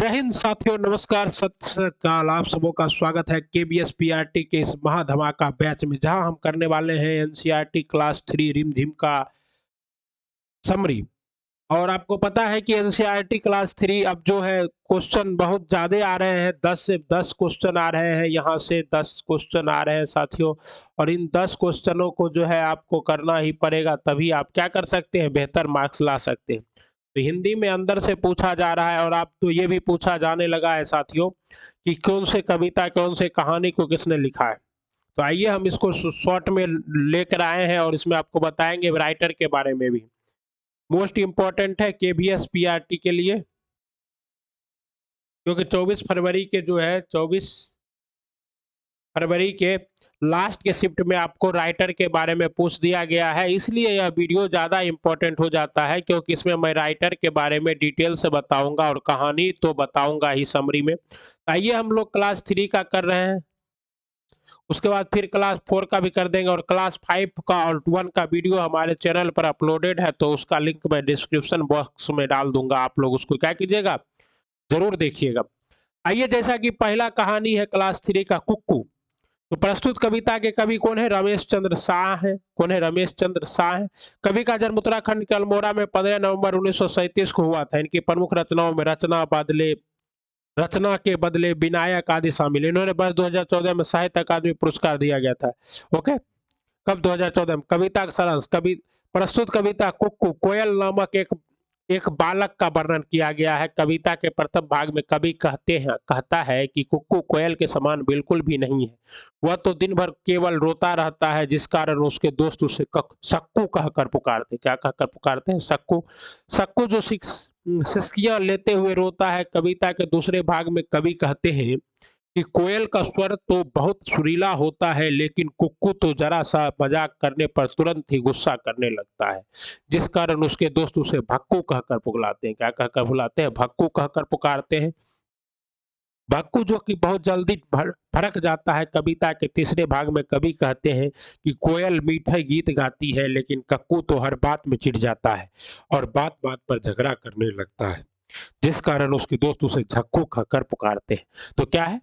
जय हिंद साथियों, नमस्कार, सत श्री अकाल। आप सबों का स्वागत है केबीएस पीआरटी के इस महाधमाका बैच में, जहां हम करने वाले हैं एनसीईआरटी क्लास 3 रिमझिम का समरी। और आपको पता है कि एनसीईआरटी क्लास 3 अब जो है क्वेश्चन बहुत ज्यादा आ रहे हैं। 10 से 10 क्वेश्चन आ रहे हैं, यहाँ से 10 क्वेश्चन आ रहे हैं साथियों। और इन 10 क्वेश्चनों को जो है आपको करना ही पड़ेगा, तभी आप क्या कर सकते हैं, बेहतर मार्क्स ला सकते हैं। तो हिंदी में अंदर से पूछा जा रहा है, और आप तो ये भी पूछा जाने लगा है साथियों कि कौन से कविता, कौन से कहानी को किसने लिखा है। तो आइए हम इसको शॉर्ट में लेकर आए हैं, और इसमें आपको बताएंगे राइटर के बारे में भी। मोस्ट इम्पोर्टेंट है केबीएस पीआरटी के लिए, क्योंकि 24 फरवरी के जो है 24 फरवरी के लास्ट के शिफ्ट में आपको राइटर के बारे में पूछ दिया गया है। इसलिए यह वीडियो ज़्यादा इम्पोर्टेंट हो जाता है, क्योंकि इसमें मैं राइटर के बारे में डिटेल से बताऊंगा, और कहानी तो बताऊंगा ही समरी में। आइए हम लोग क्लास 3 का कर रहे हैं, उसके बाद फिर क्लास 4 का भी कर देंगे, और क्लास 5 का और 1 का वीडियो हमारे चैनल पर अपलोडेड है, तो उसका लिंक मैं डिस्क्रिप्शन बॉक्स में डाल दूंगा। आप लोग उसको क्या कीजिएगा, जरूर देखिएगा। आइए, जैसा कि पहला कहानी है क्लास 3 का, कुक्कू। तो प्रस्तुत कविता के कवि कौन है? रमेश चंद्र शाह है। कौन है? रमेश चंद्र शाह है। कवि का जन्म उत्तराखंड के अल्मोड़ा में 15 नवंबर 1937 को हुआ था। इनकी प्रमुख रचनाओं में रचना के बदले विनायक आदि शामिल। इन्होंने वर्ष 2014 में साहित्य अकादमी पुरस्कार दिया गया था। ओके, कब? 2014 में। कविता का सारांश। कवि प्रस्तुत कविता कुक्कू, कोयल नामक एक एक बालक का वर्णन किया गया है। कविता के प्रथम भाग में कवि कहता है कि कुक्कू कोयल के समान बिल्कुल भी नहीं है। वह तो दिन भर केवल रोता रहता है, जिस कारण उसके दोस्त उसे सक्कू कहकर पुकारते। क्या कहकर पुकारते हैं? सक्कू। सक्कू जो सिसकियां लेते हुए रोता है। कविता के दूसरे भाग में कवि कहते हैं कि कोयल का स्वर तो बहुत सुरीला होता है, लेकिन कुक्कू तो जरा सा मजाक करने पर तुरंत ही गुस्सा करने लगता है, जिस कारण उसके दोस्त उसे भक्कू कहकर पुकारते हैं। क्या कहकर बुलाते हैं? भक्कू कहकर पुकारते हैं। भक्कू जो कि बहुत जल्दी भड़क जाता है। कविता के तीसरे भाग में कवि कहते हैं कि कोयल मीठे गीत गाती है, लेकिन कक्कू तो हर बात में चिढ़ जाता है और बात बात पर झगड़ा करने लगता है, जिस कारण उसके दोस्त उसे झक्कू कहकर पुकारते हैं। तो क्या है?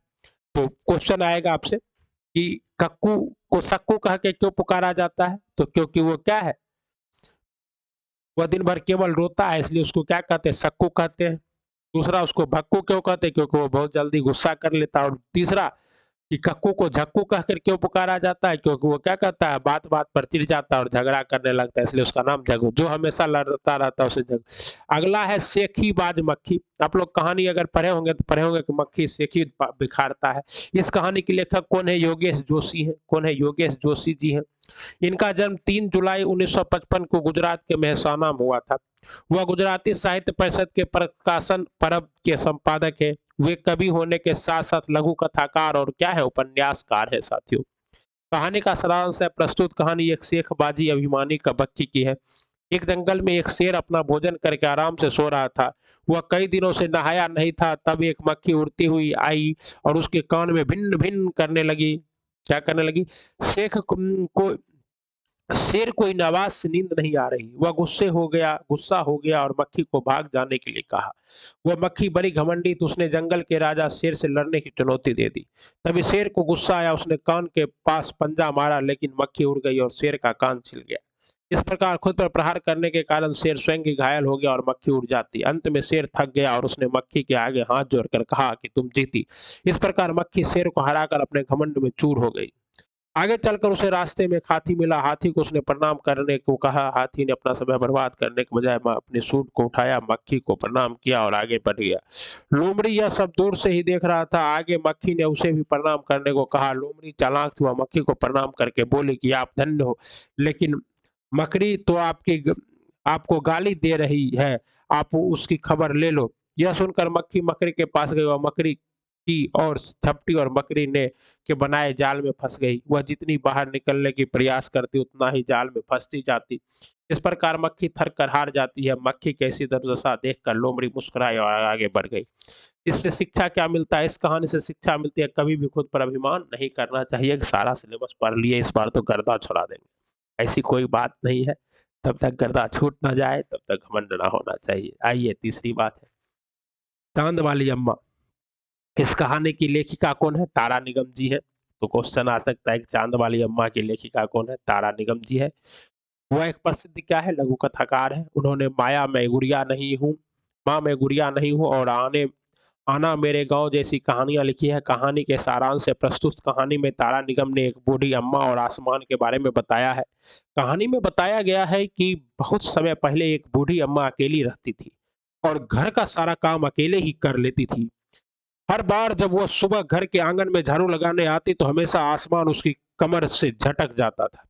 तो क्वेश्चन आएगा आपसे कि कक्कू को सक्कू कह के क्यों पुकारा जाता है? तो क्योंकि वो क्या है, वह दिन भर केवल रोता है, इसलिए उसको क्या कहते हैं? सक्कू कहते हैं। दूसरा, उसको भक्कू क्यों कहते हैं? क्योंकि वो बहुत जल्दी गुस्सा कर लेता है। और तीसरा कि कक्कू को झक्कू कहकर क्यों पुकारा जाता है? क्योंकि वो क्या करता है, बात बात पर चिढ़ जाता है और झगड़ा करने लगता है, इसलिए उसका नाम जग्गू, जो हमेशा लड़ता रहता है उसे जग्गू। अगला है सेखी बाज मक्खी। आप लोग कहानी अगर पढ़े होंगे तो पढ़े होंगे कि मक्खी सेखी बिखारता है। इस कहानी के लेखक कौन है? योगेश जोशी है। कौन है? योगेश जोशी जी हैं। इनका जन्म 3 जुलाई 1955 को गुजरात के मेहसाना में हुआ था। वह गुजराती साहित्य परिषद के प्रकाशन परब के संपादक है। वे कवि होने के साथ साथ लघु कथाकार और क्या है, उपन्यासकार है साथियों। कहानी का सारांश है। प्रस्तुत कहानी एक शेख बाजी अभिमानी का बच्ची की है। एक जंगल में एक शेर अपना भोजन करके आराम से सो रहा था। वह कई दिनों से नहाया नहीं था। तब एक मक्खी उड़ती हुई आई और उसके कान में भिन्न भिन्न करने लगी। क्या करने लगी? शेख को शेर को इन आवाज से नींद नहीं आ रही। वह गुस्सा हो गया और मक्खी को भाग जाने के लिए कहा। वह मक्खी बड़ी घमंडी, तो उसने जंगल के राजा शेर से लड़ने की चुनौती दे दी। तभी शेर को गुस्सा आया, उसने कान के पास पंजा मारा, लेकिन मक्खी उड़ गई और शेर का कान छिल गया। इस प्रकार खुद पर प्रहार करने के कारण शेर स्वयं ही घायल हो गया और मक्खी उड़ जाती। अंत में शेर थक गया और उसने मक्खी के आगे हाथ जोड़कर कहा कि तुम जीती। इस प्रकार मक्खी शेर को हराकर अपने घमंड में चूर हो गई। आगे चलकर उसे रास्ते में एक हाथी मिला। हाथी को उसने प्रणाम करने को कहा। हाथी ने अपना समय बर्बाद करने के बजाय अपने सूंड को उठाया, मक्खी को प्रणाम किया और आगे बढ़ गया। लोमड़ी यह सब दूर से ही देख रहा था। आगे मक्खी ने उसे भी प्रणाम करने को कहा। लोमड़ी चालाक थी, वह मक्खी को प्रणाम करके बोली कि आप धन्य हो, लेकिन मकड़ी तो आपको गाली दे रही है, आप उसकी खबर ले लो। यह सुनकर मक्खी मकड़ी के पास गई और मकड़ी की और झपटी और मकड़ी ने के बनाए जाल में फंस गई। वह जितनी बाहर निकलने की प्रयास करती, उतना ही जाल में फंसती जाती। इस प्रकार मक्खी थक कर हार जाती है। मक्खी की ऐसी दुर्दशा देखकर लोमड़ी मुस्कुराई और आगे बढ़ गई। इससे शिक्षा क्या मिलता है? इस कहानी से शिक्षा मिलती है, कभी भी खुद पर अभिमान नहीं करना चाहिए। सारा सिलेबस पढ़ लिए, इस बार तो गर्दा छुड़ा देंगे, ऐसी कोई बात नहीं है। तब तक गर्दा छूट ना जाए, तब तक घमंड ना होना चाहिए। आइए तीसरी बात है। चांद वाली अम्मा। इस कहानी की लेखिका कौन है? तारा निगम जी है। तो क्वेश्चन आ सकता है कि चांद वाली अम्मा की लेखिका कौन है? तारा निगम जी है। वह एक प्रसिद्ध क्या है? लघु कथाकार है। उन्होंने माया मैं गुड़िया नहीं हूँ, माँ मैं गुड़िया नहीं हूँ और आना मेरे गांव जैसी कहानियां लिखी है। कहानी के सारांश से प्रस्तुत कहानी में तारा निगम ने एक बूढ़ी अम्मा और आसमान के बारे में बताया है। कहानी में बताया गया है कि बहुत समय पहले एक बूढ़ी अम्मा अकेली रहती थी और घर का सारा काम अकेले ही कर लेती थी। हर बार जब वह सुबह घर के आंगन में झाड़ू लगाने आती तो हमेशा आसमान उसकी कमर से झटक जाता था।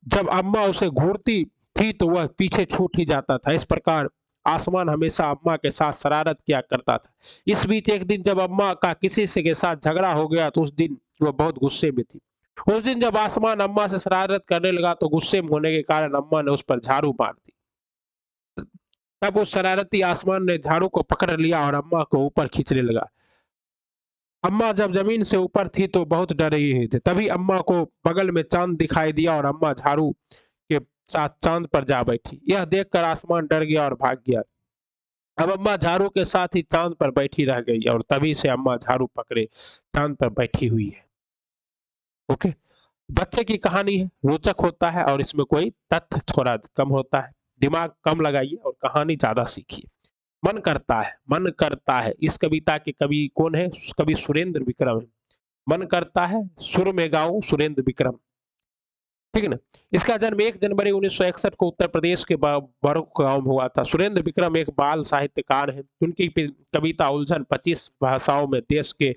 जब अम्मा उसे घूरती थी तो वह पीछे छूट ही जाता था। इस प्रकार आसमान हमेशा अम्मा के साथ शरारत किया करता था। इस बीच एक दिन जब अम्मा का किसी से के साथ झगड़ा हो गया तो उस दिन वह बहुत गुस्से में थी। उस दिन जब आसमान अम्मा से शरारत करने लगा तो गुस्से में होने के कारण अम्मा ने उस पर झाड़ू मार दी। तब उस शरारती आसमान ने झाड़ू को पकड़ लिया और अम्मा को ऊपर खींचने लगा। अम्मा जब जमीन से ऊपर थी तो बहुत डर रही थी। तभी अम्मा को बगल में चांद दिखाई दिया और अम्मा झाड़ू के साथ चांद पर जा बैठी। यह देखकर आसमान डर गया और भाग गया। अब अम्मा झाड़ू के साथ ही चांद पर बैठी रह गई और तभी से अम्मा झाड़ू पकड़े चांद पर बैठी हुई है। ओके। बच्चे की कहानी है, रोचक होता है और इसमें कोई तथ्य थोड़ा कम होता है। दिमाग कम लगाइए और कहानी ज्यादा सीखिए। मन करता है, मन करता है, इस कविता के कवि कौन है? कवि सुरेंद्र विक्रम है। मन करता है सुर में गाऊं सुरेंद्र विक्रम। ठीक है ना? इसका जन्म 1 जनवरी 1961 को उत्तर प्रदेश के बड़ौत गांव में हुआ था। सुरेंद्र विक्रम एक बाल साहित्यकार हैं। उनकी कविता उलझन 25 भाषाओं में देश के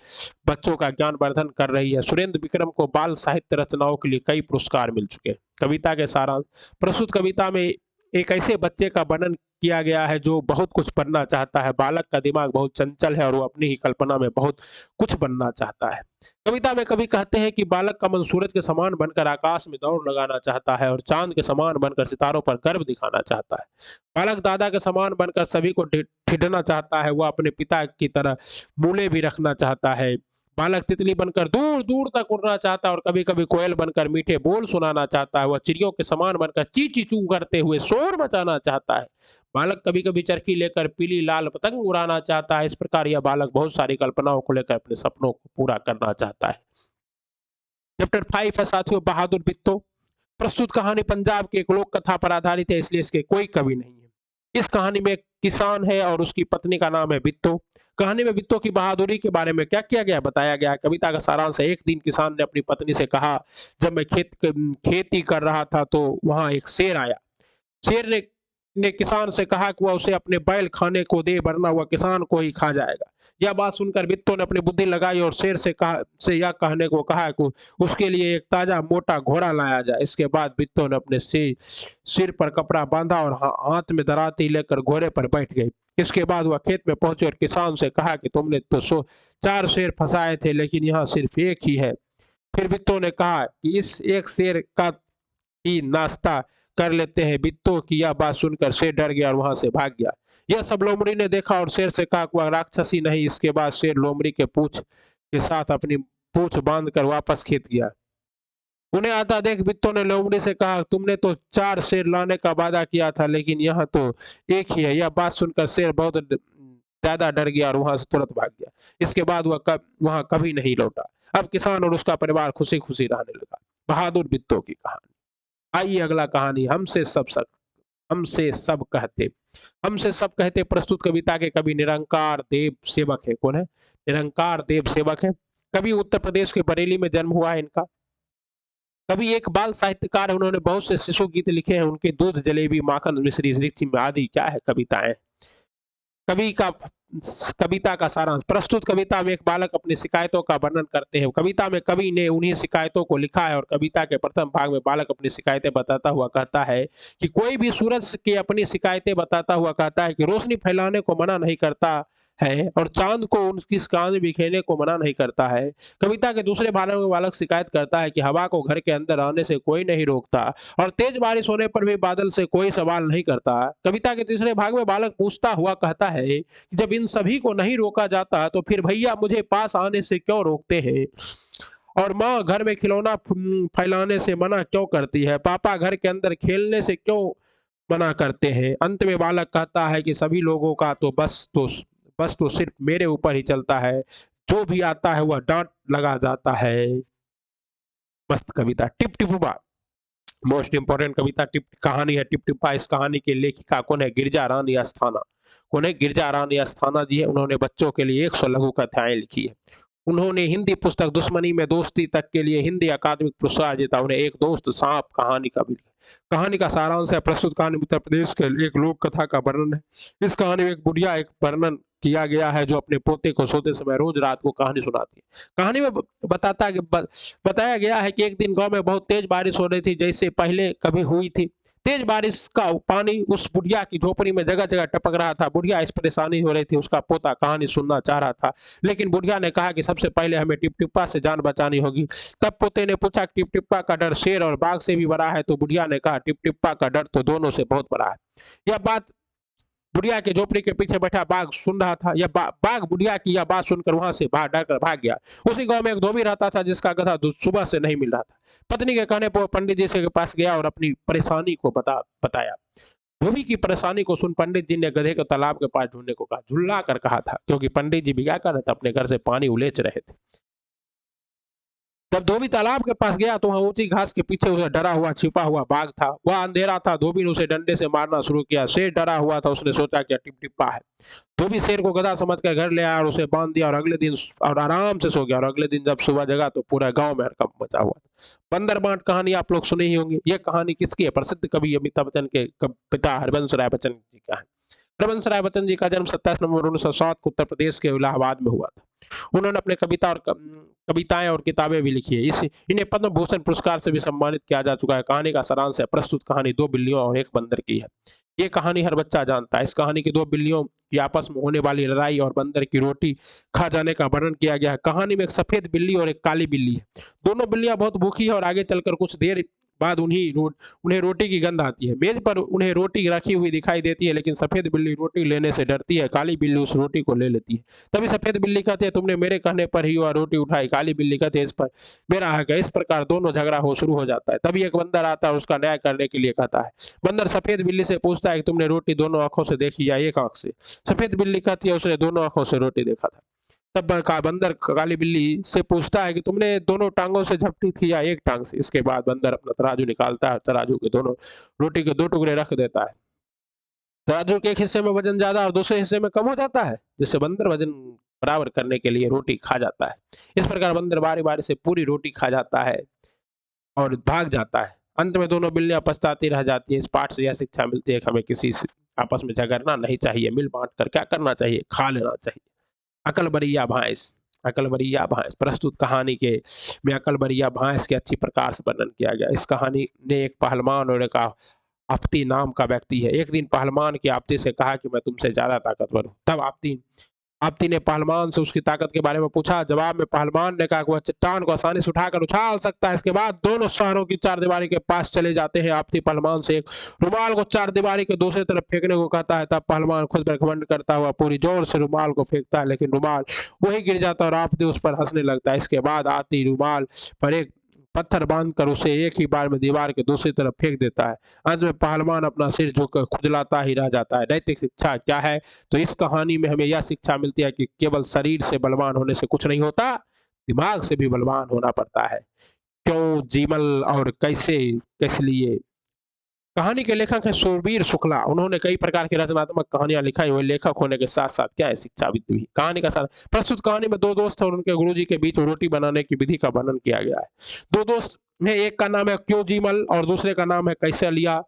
बच्चों का ज्ञानवर्धन कर रही है। सुरेंद्र विक्रम को बाल साहित्य रचनाओं के लिए कई पुरस्कार मिल चुके हैं। कविता के सारांश। प्रस्तुत कविता में एक ऐसे बच्चे का वर्णन किया गया है जो बहुत कुछ बनना चाहता है। बालक का दिमाग बहुत चंचल है और वो अपनी ही कल्पना में बहुत कुछ बनना चाहता है। कविता में कवि कहते हैं कि बालक का मन सूरज के समान बनकर आकाश में दौड़ लगाना चाहता है और चांद के समान बनकर सितारों पर गर्व दिखाना चाहता है। बालक दादा के समान बनकर सभी को ठिठना चाहता है। वह अपने पिता की तरह मूले भी रखना चाहता है। बालक तितली बनकर दूर दूर तक उड़ना चाहता है और कभी कभी कोयल बनकर मीठे बोल सुनाना चाहता है। वह चिड़ियों के समान बनकर ची ची चू करते हुए शोर मचाना चाहता है। बालक कभी कभी चरखी लेकर पीली लाल पतंग उड़ाना चाहता है। इस प्रकार यह बालक बहुत सारी कल्पनाओं को लेकर अपने सपनों को पूरा करना चाहता है। चैप्टर 5 है साथियों, बहादुर बिट्टो। प्रस्तुत कहानी पंजाब की एक लोक कथा पर आधारित है, इसलिए इसके कोई कवि नहीं है। इस कहानी में एक किसान है और उसकी पत्नी का नाम है बिट्टो। कहानी में बिट्टो की बहादुरी के बारे में क्या किया गया बताया गया है। कविता का सारांश है। एक दिन किसान ने अपनी पत्नी से कहा, जब मैं खेती कर रहा था तो वहां एक शेर आया। शेर ने किसान से कहा कि वह उसे अपने बैल खाने को दे, वरना वह किसान को ही खा जाएगा। यह बात सुनकर बिट्टो ने अपनी बुद्धि लगाई और शेर से यह कहने को कहा कि उसके लिए एक ताजा मोटा घोड़ा लाया जाए। इसके बाद बिट्टो ने अपने सिर पर कपड़ा बांधा और हाथ में दराती लेकर घोड़े पर बैठ गई। इसके बाद वह खेत में पहुंचे और किसान से कहा कि तुमने तो 4 शेर फंसाए थे लेकिन यहाँ सिर्फ एक ही है। फिर बिट्टो ने कहा कि इस एक शेर का ही नाश्ता कर लेते हैं। बिट्टो की यह बात सुनकर शेर डर गया और वहां से भाग गया। यह सब लोमड़ी ने देखा और शेर से कहा कि वह राक्षसी नहीं। इसके बाद शेर लोमड़ी के पूंछ के साथ अपनी पूंछ बांध कर वापस खेत गया। उन्हें आता देख बिट्टो ने लोमड़ी से कहा, तुमने तो 4 शेर लाने का वादा किया था लेकिन यहाँ तो एक ही है। यह बात सुनकर शेर बहुत ज्यादा डर गया और वहां से तुरंत भाग गया। इसके बाद वह वहां कभी नहीं लौटा। अब किसान और उसका परिवार खुशी खुशी रहने लगा। बहादुर बिट्टो की कहानी। आइए अगला कहानी, हमसे सब कहते। हमसे सब कहते प्रस्तुत कविता के कवि निरंकार देव सेवक है। कौन है? निरंकार देव सेवक है। कवि उत्तर प्रदेश के बरेली में जन्म हुआ है इनका। कवि एक बाल साहित्यकार है। उन्होंने बहुत से शिशु गीत लिखे हैं। उनके दूध जलेबी माखन मिश्री रिक्ति आदि क्या है कविताएं। कवि का कविता का सारांश। प्रस्तुत कविता में एक बालक अपनी शिकायतों का वर्णन करते हैं। कविता में कवि ने उन्हीं शिकायतों को लिखा है और कविता के प्रथम भाग में बालक अपनी शिकायतें बताता हुआ कहता है कि कोई भी सूरज की अपनी शिकायतें बताता हुआ कहता है कि रोशनी फैलाने को मना नहीं करता है और चांद को उनकी कान बिखेरने को मना नहीं करता है। कविता के दूसरे भाग में बालक शिकायत करता है कि हवा को घर के अंदर आने से कोई नहीं रोकता और तेज बारिश होने पर भी बादल से कोई सवाल नहीं करता। कविता के तीसरे भाग में बालक पूछता हुआ कहता है कि जब इन सभी को नहीं रोका जाता तो फिर भैया मुझे पास आने से क्यों रोकते हैं और माँ घर में खिलौना फैलाने से मना क्यों करती है, पापा घर के अंदर खेलने से क्यों मना करते हैं। अंत में बालक कहता है कि सभी लोगों का तो बस तो सिर्फ मेरे ऊपर ही चलता है, जो भी आता है वह डांट लगा जाता है। मस्त कविता टिप टिपुबा, मोस्ट इंपॉर्टेंट कविता टिप कहानी है टिप टिप्पा। इस कहानी की लेखिका कौन है? गिरिजा रानी अस्थाना। कौन है? गिरिजा रानी अस्थाना जी है। उन्होंने बच्चों के लिए 100 लघु कथाएं लिखी है। उन्होंने हिंदी पुस्तक दुश्मनी में दोस्ती तक के लिए हिंदी अकादमिक पुरस्कार जीता। उन्हें एक दोस्त सांप कहानी का भी लिखा। कहानी का सारांश है, प्रस्तुत कहानी उत्तर प्रदेश के एक लोक कथा का वर्णन है। इस कहानी में एक बुढ़िया एक वर्णन किया गया है जो अपने पोते को सोते समय रोज रात को कहानी सुनाती है। कहानी में बताया गया है कि एक दिन गांव में बहुत तेज बारिश हो रही थी, जैसे पहले कभी हुई थी। तेज बारिश का पानी उस बुढ़िया की झोपड़ी में जगह जगह टपक रहा था। बुढ़िया इस परेशानी हो रही थी, उसका पोता कहानी सुनना चाह रहा था, लेकिन बुढ़िया ने कहा कि सबसे पहले हमें टिप टिप्पा से जान बचानी होगी। तब पोते ने पूछा टिप टिप्पा का डर शेर और बाघ से भी बड़ा है? तो बुढ़िया ने कहा टिप टिप्पा का डर तो दोनों से बहुत बड़ा है। यह बात बुढ़िया के झोपड़ी के पीछे बैठा बाघ सुन रहा था। बाघ बुढ़िया की यह बात सुनकर वहां से डर कर भाग गया। उसी गांव में एक धोबी रहता था जिसका गधा दूध सुबह से नहीं मिल रहा था। पत्नी के कहने पर पंडित जी के पास गया और अपनी परेशानी को बताया। धोबी की परेशानी को सुन पंडित जी ने गधे को तालाब के पास ढूंढने को कहा। झुल्ला कर कहा था, क्योंकि पंडित जी भी क्या कर रहे थे? अपने घर से पानी उलेच रहे थे। जब धोबी तालाब के पास गया तो वहां ऊंची घास के पीछे उसे डरा हुआ छिपा हुआ बाघ था। वह अंधेरा था। धोबी ने उसे डंडे से मारना शुरू किया। शेर डरा हुआ था, उसने सोचा कि टिप टिप्पा है। धोबी शेर को गधा समझकर घर ले आया और उसे बांध दिया और आराम से सो गया। और अगले दिन जब सुबह जगा तो पूरा गांव में हड़कंप मचा हुआ। बंदर बांट कहानी आप लोग सुनी ही होंगी। यह कहानी किसकी है? प्रसिद्ध कवि अमिताभ बच्चन के पिता हरिवंश राय बच्चन जी का है। हरिवंश राय बच्चन जी का जन्म 27 नवंबर 1907 को उत्तर प्रदेश के इलाहाबाद में हुआ था। उन्होंने अपने कविताएं और किताबें भी लिखी है। इन्हें पद्म भूषण पुरस्कार से भी सम्मानित किया जा चुका है। कहानी का सारांश है, प्रस्तुत कहानी 2 बिल्लियों और 1 बंदर की है। ये कहानी हर बच्चा जानता है। इस कहानी की 2 बिल्लियों की आपस में होने वाली लड़ाई और बंदर की रोटी खा जाने का वर्णन किया गया है। कहानी में एक सफेद बिल्ली और एक काली बिल्ली है। दोनों बिल्लियां बहुत भूखी है और आगे चलकर कुछ देर बाद उन्हें रोटी की गंध आती है। मेज पर उन्हें रोटी रखी हुई दिखाई देती है, लेकिन सफेद बिल्ली रोटी लेने से डरती है। काली बिल्ली उस रोटी को ले लेती है। तभी सफेद बिल्ली कहती है, तुमने मेरे कहने पर ही वह रोटी उठाई। काली बिल्ली कहती है, इस पर मेरा हक है। इस प्रकार दोनों झगड़ा शुरू हो जाता है। तभी एक बंदर आता है और उसका न्याय करने के लिए कहता है। बंदर सफेद बिल्ली से पूछता है कि तुमने रोटी दोनों आंखों से देखी या एक आंख से? सफेद बिल्ली कहती है, उसने दोनों आंखों से रोटी देखा था। तब बंदर काली बिल्ली से पूछता है कि तुमने दोनों टांगों से झपटी थी या एक टांग से? इसके बाद बंदर अपना तराजू निकालता है, तराजू के दोनों रोटी के 2 टुकड़े रख देता है। तराजू के एक हिस्से में वजन ज्यादा और दूसरे हिस्से में कम हो जाता है, जिससे बंदर वजन बराबर करने के लिए रोटी खा जाता है। इस प्रकार बंदर बारी बारी से पूरी रोटी खा जाता है और भाग जाता है। अंत में दोनों बिल्लियां पछताती रह जाती है। इस पाठ से यह शिक्षा मिलती है कि हमें किसी से आपस में झगड़ना नहीं चाहिए, मिल बांट कर क्या करना चाहिए? खा लेना चाहिए। अकलबरिया भैंस। अकलबरिया भैंस प्रस्तुत कहानी के में अकलबरिया भैंस के अच्छी प्रकार से वर्णन किया गया। इस कहानी ने एक पहलवान और एक आपती नाम का व्यक्ति है। एक दिन पहलवान की आपती से कहा कि मैं तुमसे ज्यादा ताकतवर हूँ। तब आपती ने पहलवान से उसकी ताकत के बारे में पूछा। जवाब में पहलवान ने कहा कि वह चट्टान को आसानी से उठाकर उछाल सकता है। इसके बाद दोनों शहरों की चारदीवारी के पास चले जाते हैं। आपती पहलवान से एक रुमाल को चारदीवारी के दूसरी तरफ फेंकने को कहता है। तब पहलवान खुद पर घमंड करता हुआ पूरी जोर से रुमाल को फेंकता है, लेकिन रुमाल वही गिर जाता है और आपती उस पर हंसने लगता है। इसके बाद आती रुमाल पर एक पत्थर बांधकर उसे एक ही बार में दीवार के दूसरी तरफ फेंक देता है। अंत में पहलवान अपना सिर झुककर खुजलाता ही रह जाता है। नैतिक शिक्षा क्या है? तो इस कहानी में हमें यह शिक्षा मिलती है कि केवल शरीर से बलवान होने से कुछ नहीं होता, दिमाग से भी बलवान होना पड़ता है। क्यों, जीमल और कैसे, किस लिए? कहानी के लेखक हैं सुरवीर शुक्ला। उन्होंने कई प्रकार की रचनात्मक कहानियां लिखाई हुई। लेखक होने के साथ साथ क्या है, शिक्षाविद भी। कहानी का साथ प्रस्तुत कहानी में 2 दोस्त और उनके गुरुजी के बीच रोटी बनाने की विधि का वर्णन किया गया है। 2 दोस्त हैं, एक का नाम है क्यों जीमल और दूसरे का नाम है कैसे लिया।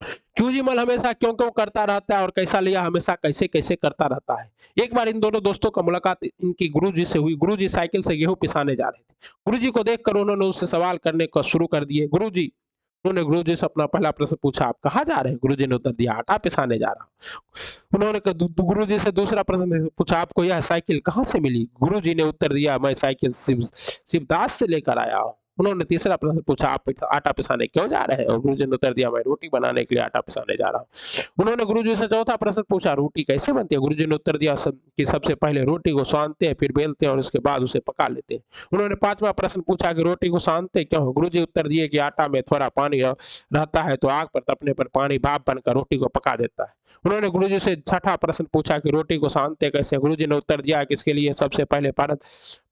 क्यों जीमल हमेशा क्यों क्यों करता रहता है और कैसा लिया हमेशा कैसे कैसे करता रहता है। एक बार इन दोनों दोस्तों का मुलाकात इनकी गुरुजी से हुई। गुरुजी साइकिल से गेहूं पिसाने जा रहे थे। गुरुजी को देखकर उन्होंने उससे सवाल करने को शुरू कर दिए। उन्होंने गुरुजी से अपना पहला प्रश्न पूछा, आप कहाँ जा रहे हैं? गुरुजी ने उत्तर दिया, आटा पिसाने जा रहा हूँ। उन्होंने गुरुजी से दूसरा प्रश्न पूछा, आपको यह साइकिल कहाँ से मिली? गुरुजी ने उत्तर दिया, मैं साइकिल शिवदास से लेकर आया हूँ। उन्होंने तीसरा प्रश्न पूछा, आप आटा पिसाने क्यों जा रहे हैं? और गुरुजी ने उत्तर दिया, मैं रोटी बनाने के लिए आटा पिसाने जा रहा हूँ। उन्होंने गुरुजी से चौथा प्रश्न पूछा, रोटी कैसे बनती है? गुरुजी ने उत्तर दिया कि सबसे पहले रोटी को सानते हैं, फिर बेलते हैं और उसके बाद उसे पका लेते हैं। उन्होंने पांचवा प्रश्न पूछा कि रोटी को सानते क्यों? गुरुजी उत्तर दिए कि आटा में थोड़ा पानी रहता है तो आग पर तपने पर पानी भाप बनकर रोटी को पका देता है। उन्होंने गुरुजी से छठा प्रश्न पूछा कि रोटी को सानते कैसे? गुरुजी ने उत्तर दिया कि इसके लिए सबसे पहले परत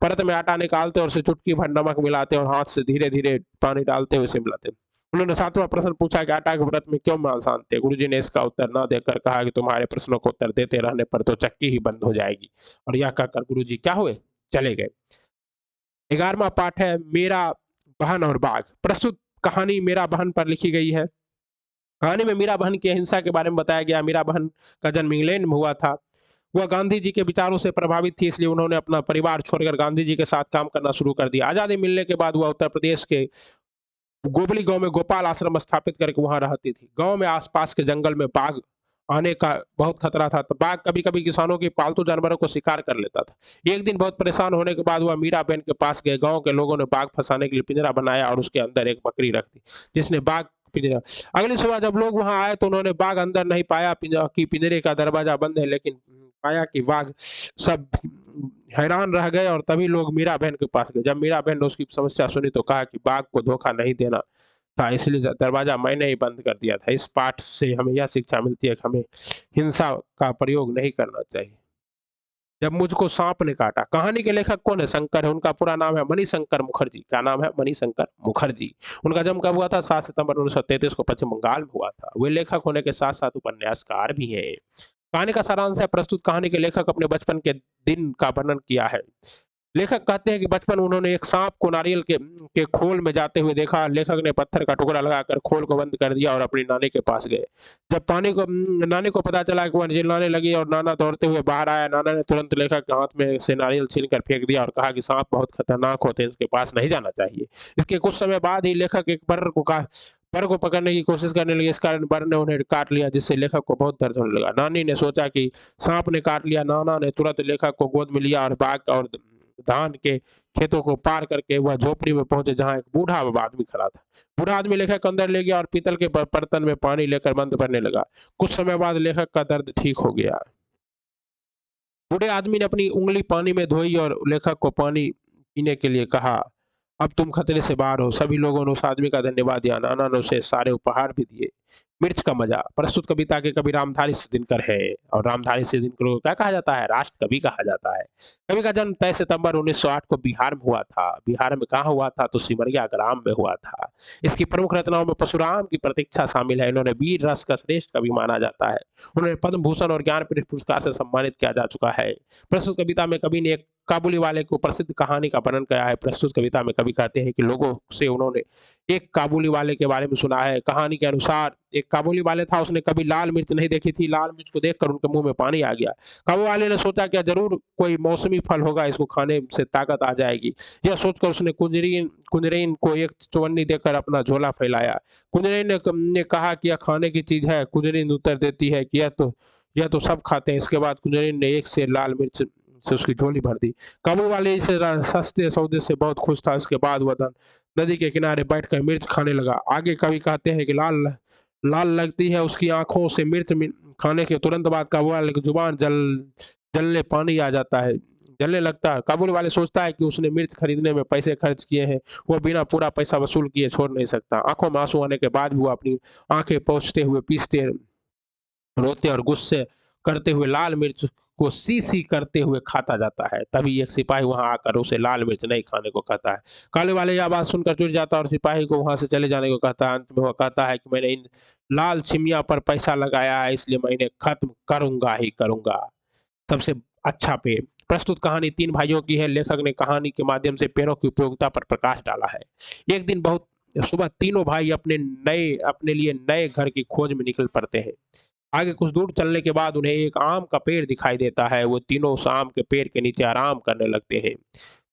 परत में आटा निकालते और उसे चुटकी भर नमक मिलाते और हाथ से धीरे धीरे पानी डालते हुए मिलाते। उन्होंने सातवां प्रश्न पूछा कि आटा के व्रत में क्यों माल सानते? गुरुजी ने इसका उत्तर न देकर कहा कि तुम्हारे प्रश्नों को उत्तर देते रहने पर तो चक्की ही बंद हो जाएगी। और यह कहकर गुरुजी क्या हुए? चले गए। 11वां पाठ है मेरा बहन और बाघ। प्रस्तुत कहानी मेरा बहन पर लिखी गई है। कहानी में मीरा बहन की अहिंसा के बारे में बताया गया। मीरा बहन का जन्म इंग्लैंड में हुआ था। वह गांधी जी के विचारों से प्रभावित थी, इसलिए उन्होंने अपना परिवार छोड़कर गांधी जी के साथ काम करना शुरू कर दिया। आज़ादी मिलने के बाद वह उत्तर प्रदेश के गोबली गांव में गोपाल आश्रम स्थापित करके वहां रहती थी। गांव में आसपास के जंगल में बाघ आने का बहुत खतरा था, तो बाघ कभी कभी किसानों के पालतू जानवरों को शिकार कर लेता था। एक दिन बहुत परेशान होने के बाद वह मीरा बहन के पास गए। गांव के लोगों ने बाघ फंसाने के लिए पिंजरा बनाया और उसके अंदर एक बकरी रख दी, जिसने बाघ पिंजरा। अगली सुबह जब लोग वहां आए तो उन्होंने बाघ अंदर नहीं पाया कि पिंजरे का दरवाजा बंद है, लेकिन पाया कि बाघ। सब हैरान रह गए और तभी लोग मीरा बहन के पास गए। जब मीरा बहन ने उसकी समस्या सुनी तो कहा कि बाघ को धोखा नहीं देना था, इसलिए दरवाजा मैंने ही बंद कर दिया था। इस पाठ से हमें यह शिक्षा मिलती है कि हमें हिंसा का प्रयोग नहीं करना चाहिए। जब मुझको सांप ने काटा। कहानी के लेखक कौन है? शंकर है। उनका पूरा नाम है मणिशंकर मुखर्जी। क्या नाम है? मणिशंकर मुखर्जी। उनका जन्म कब हुआ था? 7 सितंबर 1933 को पश्चिम बंगाल में हुआ था। वे लेखक होने के साथ साथ उपन्यासकार भी हैं। कहानी का सारांश है, प्रस्तुत कहानी के लेखक अपने बचपन के दिन का वर्णन किया है। लेखक कहते हैं कि बचपन में उन्होंने एक सांप को नारियल के खोल में जाते हुए देखा। लेखक ने पत्थर का टुकड़ा लगाकर खोल को बंद कर दिया और अपनी नानी के पास गए। जब नानी को पता चला कि वह चिल्लाने लगी और नाना दौड़ते हुए बाहर आया, नाना ने तुरंत लेखक के हाथ में से नारियल छीनकर फेंक दिया और कहा कि सांप बहुत खतरनाक होते हैं, इसके पास नहीं जाना चाहिए। इसके कुछ समय बाद ही लेखक एक बर्र को पकड़ने की कोशिश करने लगे। इस कारण बर्र ने उन्हें काट लिया, जिससे लेखक को बहुत दर्द होने लगा। नानी ने सोचा कि सांप ने काट लिया। नाना ने तुरंत लेखक को गोद में लिया और बाघ और धान के खेतों को पार करके वह झोपड़ी में पहुंचे, जहां एक बूढ़ा आदमी खड़ा था। बूढ़ा आदमी लेखक को अंदर ले गया और पीतल के बर्तन में पानी लेकर बंद करने लगा। कुछ समय बाद लेखक का दर्द ठीक हो गया। बूढ़े आदमी ने अपनी उंगली पानी में धोई और लेखक को पानी पीने के लिए कहा। अब तुम खतरे से बाहर हो। सभी लोगों ने उस आदमी का धन्यवाद दिया। नाना ने उसे सारे उपहार भी दिए। मिर्च का मजा। प्रस्तुत कविता के कवि रामधारी सिद्धिनकर है और रामधारी सिद्धिनकर को क्या कहा जाता है? राष्ट्र कवि कहा जाता है। कवि का जन्म 23 सितंबर 1908 को बिहार में हुआ था। बिहार में कहाँ हुआ था? तो सिमरिया ग्राम में हुआ था। इसकी प्रमुख रचनाओं में परशुराम की प्रतीक्षा शामिल है। इन्होंने वीर रस का श्रेष्ठ कवि माना जाता है। उन्हें पद्म भूषण और ज्ञानपीठ पुरस्कार से सम्मानित किया जा चुका है। प्रस्तुत कविता में कवि ने एक काबुली वाले को प्रसिद्ध कहानी का वर्णन किया है। प्रस्तुत कविता में कवि कहते हैं कि लोगों से उन्होंने एक काबुली वाले के बारे में सुना है। कहानी के अनुसार एक काबुली वाले था, उसने कभी लाल मिर्च नहीं देखी थी। लाल मिर्च को देखकर उनके मुंह में पानी आ गया। काबुली वाले ने सोचा कि जरूर कोई मौसमी फल होगा, इसको खाने से ताकत आ जाएगी। यह सोचकर उसने कुंजरीन को एक चवन्नी देकर अपना झोला फैलाया। कुंजरीन ने कहा कि यह खाने की चीज है। कुंजरीन उत्तर देती है कि यह तो सब खाते हैं। इसके बाद कुंजरीन ने एक से लाल मिर्च से उसकी झोली भर दी। काबुल वाले इस सस्ते सौदे से बहुत खुश था। इसके बाद वह नदी के किनारे बैठकर मिर्च खाने लगा। आगे कवि कहते हैं कि लाल लाल लगती है उसकी आंखों से मिर्च खाने के तुरंत बाद काबुल वाले की जुबान जलने पानी आ जाता है, जलने लगता है। काबुल वाले सोचता है कि उसने मिर्च खरीदने में पैसे खर्च किए हैं, वह बिना पूरा पैसा वसूल किए छोड़ नहीं सकता। आंखों में आंसू आने के बाद भी वो अपनी आंखें पोंछते हुए पीसते रोते और गुस्से करते हुए लाल मिर्च को सी करते हुए खाता जाता है। तभी एक सिपाही वहां आकर उसे लाल मिर्च नहीं खाने को कहता है। काले वाले यह बात सुनकर चिढ़ जाता है और सिपाही को वहां से चले जाने को कहता है। अंत में वह कहता है कि मैंने इन लाल छिमिया पर पैसा लगाया है, इसलिए मैं इन्हें खत्म करूंगा ही करूंगा। सबसे अच्छा पेड़। प्रस्तुत कहानी 3 भाइयों की है। लेखक ने कहानी के माध्यम से पेड़ों की उपयोगिता पर प्रकाश डाला है। एक दिन बहुत सुबह तीनों भाई अपने लिए नए घर की खोज में निकल पड़ते हैं। आगे कुछ दूर चलने के बाद उन्हें एक आम का पेड़ दिखाई देता है। वो तीनों उस आम के पेड़ के नीचे आराम करने लगते हैं।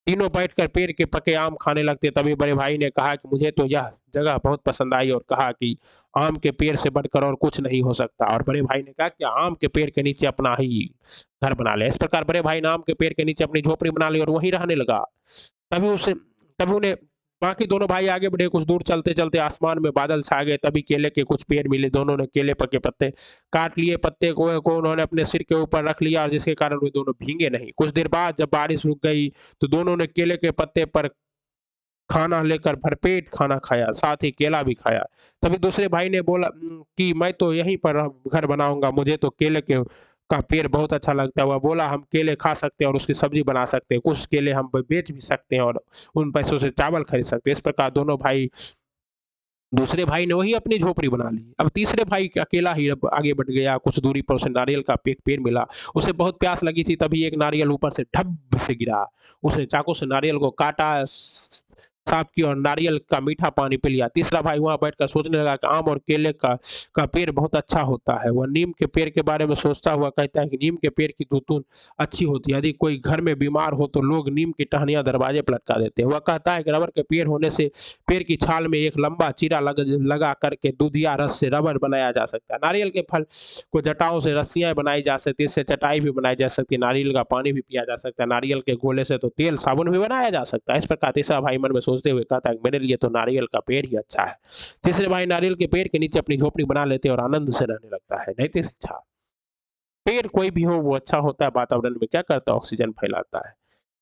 तीनों बैठकर पेड़ के पके आम खाने लगते। तभी बड़े भाई ने कहा कि मुझे तो यह जगह बहुत पसंद आई और कहा कि आम के पेड़ से बढ़कर और कुछ नहीं हो सकता। और बड़े भाई ने कहा कि आम के पेड़ के नीचे अपना ही घर बना ले। इस प्रकार बड़े भाई ने आम के पेड़ के नीचे अपनी झोपड़ी बना ली और वहीं रहने लगा। तभी उसे तभी उन्हें बाकी दोनों भाई आगे बढ़े, कुछ दूर चलते-चलते आसमान में बादल छा गए, तभी केले के कुछ पेड़ मिले, दोनों ने केले के पत्ते काट लिए, पत्ते को उन्होंने अपने सिर के ऊपर रख लिया और जिसके कारण वे दोनों भीगे नहीं। कुछ देर बाद जब बारिश रुक गई, तो दोनों ने केले के पत्ते पर खाना लेकर भरपेट खाना खाया, साथ ही केला भी खाया। तभी दूसरे भाई ने बोला कि मैं तो यहीं पर घर बनाऊँगा, मुझे तो केले के का पेड़ बहुत अच्छा लगता है। वह बोला हम केले खा सकते हैं और उसकी सब्ज़ी बना सकते हैं, कुछ केले हम ब बेच भी सकते हैं और उन पैसों से चावल खरीद सकते हैं। इस प्रकार दोनों भाई दूसरे भाई ने वही अपनी झोपड़ी बना ली। अब तीसरे भाई अकेला ही अब आगे बढ़ गया, कुछ दूरी पर उसे नारियल का एक पेड़ मिला। उसे बहुत प्यास लगी थी, तभी एक नारियल ऊपर से ढब से गिरा। उसने चाकू से नारियल को काटा, साफ किया और नारियल का मीठा पानी पी लिया। तीसरा भाई वहाँ बैठकर सोचने लगा कि आम और केले का पेड़ बहुत अच्छा होता है। वह नीम के पेड़ के बारे में सोचता हुआ कहता है कि नीम के पेड़ की धुतून अच्छी होती है। यदि कोई घर में बीमार हो तो लोग नीम की टहनियाँ दरवाजे पर लटका देते हैं। वह कहता है कि रबर के पेड़ होने से पेड़ की छाल में एक लंबा चीरा लगा करके दूधिया रस से रबर बनाया जा सकता है। नारियल के फल को जटाओं से रस्सियाँ बनाई जा सकती है, इससे चटाई भी बनाई जा सकती है, नारियल का पानी भी पिया जा सकता है, नारियल के गोले से तो तेल साबुन भी बनाया जा सकता है। इस प्रकार तीसरा भाई मन में सोचते हुए कहता है कि मेरे लिए तो नारियल का पेड़ ही अच्छा है। तीसरे भाई नारियल के पेड़ के नीचे अपनी झोपड़ी बना लेते हैं और आनंद से रहने लगता है। नैतिक शिक्षा, पेड़ कोई भी हो वो अच्छा होता है, वातावरण में क्या करता है, ऑक्सीजन फैलाता है।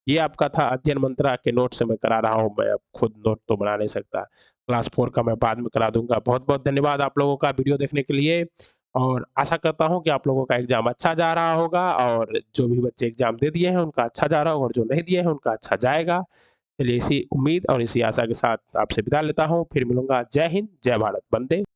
ये आपका था अध्ययन मंत्रा के नोट से मैं करा रहा हूँ, मैं अब खुद नोट तो बना नहीं सकता। क्लास 4 का मैं बाद में करा दूँगा। बहुत-बहुत धन्यवाद आप लोगों का वीडियो देखने के लिए और आशा करता हूँ कि आप लोगों का एग्ज़ाम अच्छा जा रहा होगा और जो भी बच्चे एग्ज़ाम दे दिए हैं उनका अच्छा जा रहा होगा और जो नहीं दिए हैं उनका अच्छा जाएगा। चलिए इसी उम्मीद और इसी आशा के साथ आपसे विदा लेता हूँ। फिर मिलूँगा। जय हिंद, जय भारत, वंदे